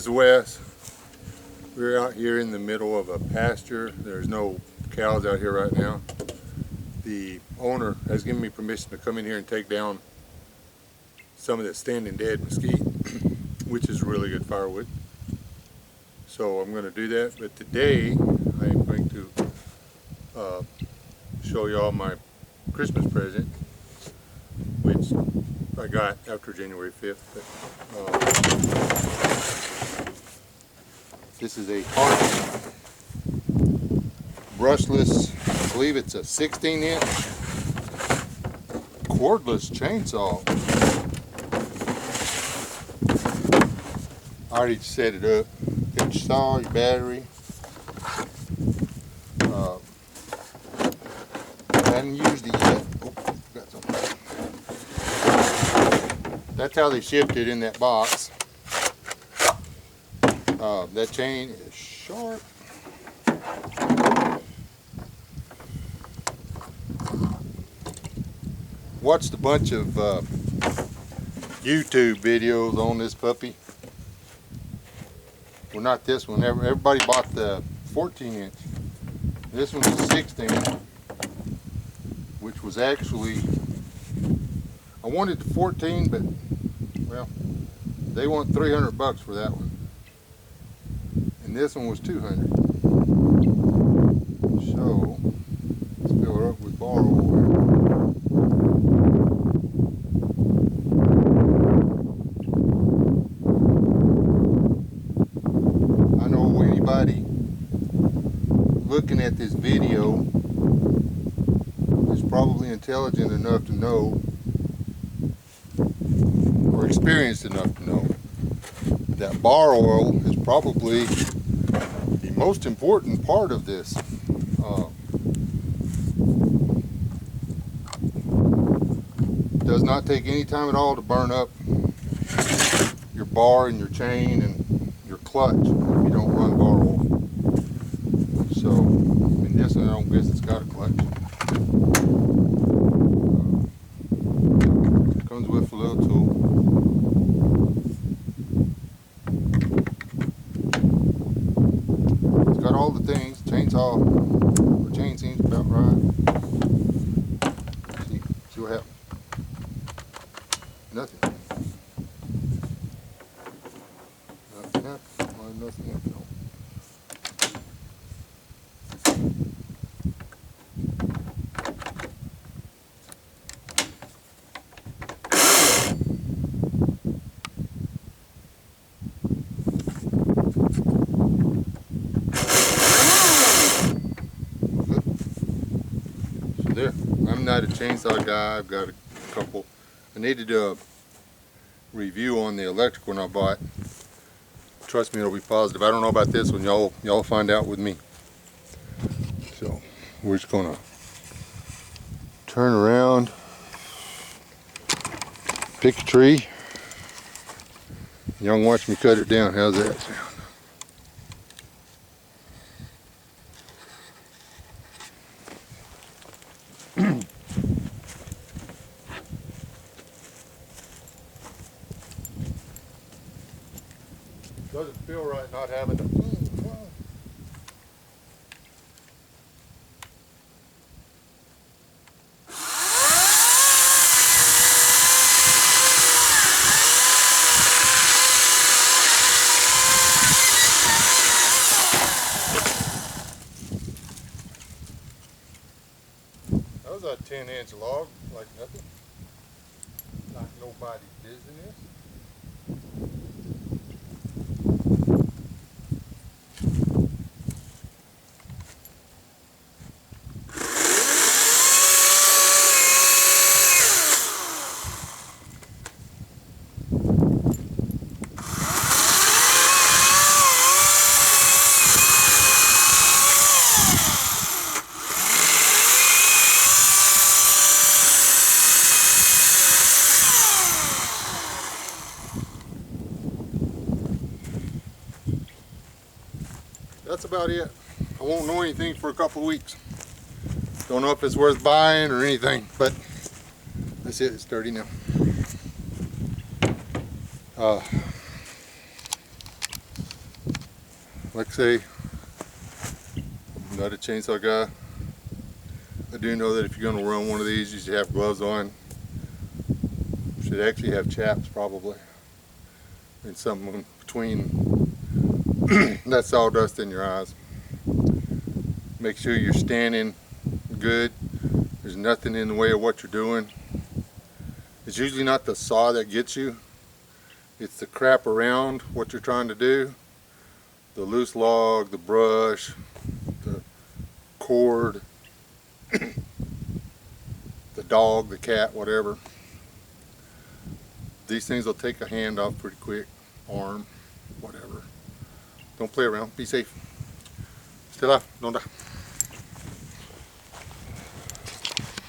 is Wes. We're out here in the middle of a pasture. There's no cows out here right now. The owner has given me permission to come in here and take down some of that standing dead mesquite, which is really good firewood. So I'm going to do that, but today I am going to show y'all my Christmas present, which I got after January 5th. This is a Hart brushless, I believe it's a 16-inch cordless chainsaw. I already set it up. Get your saw, your battery. I hadn't used it yet. Oh, got something. That's how they shipped it in that box. That chain is sharp. Watched a bunch of YouTube videos on this puppy. Well, not this one. Everybody bought the 14-inch. This one is 16, which was actually, I wanted the 14, but well, they want $300 for that one, and this one was $200. So let's fill her up with bar oil. I know anybody looking at this video is probably intelligent enough to know, or experienced enough to know, that bar oil is probably the most important part of this. Does not take any time at all to burn up your bar and your chain and your clutch if you don't run bar oil. So, in this one I don't guess it's got a clutch. Comes with a little tool. It's got all the things. Chainsaw, the chain seems about right. See what happens. Nothing. Nothing happened. Why nothing happened? There. I'm not a chainsaw guy. I've got a couple. I need to do a review on the electric one I bought. Trust me, it'll be positive. I don't know about this one. Y'all find out with me. So we're just gonna turn around, pick a tree. Y'all watch me cut it down. How's that sound? Doesn't feel right not having it. That was a 10-inch log, like nothing. Not nobody's business. That's about it. I won't know anything for a couple of weeks. Don't know if it's worth buying or anything, but that's it. It's dirty now. like I say, I'm not a chainsaw guy. I do know that if you're going to run one of these, you should have gloves on. You should actually have chaps probably, and something between that sawdust in your eyes. Make sure you're standing good. There's nothing in the way of what you're doing. It's usually not the saw that gets you. It's the crap around what you're trying to do. The loose log, the brush, the cord, the dog, the cat, whatever. These things will take a hand off pretty quick, arm, whatever. Don't play around. Be safe. Stay alive. Don't die.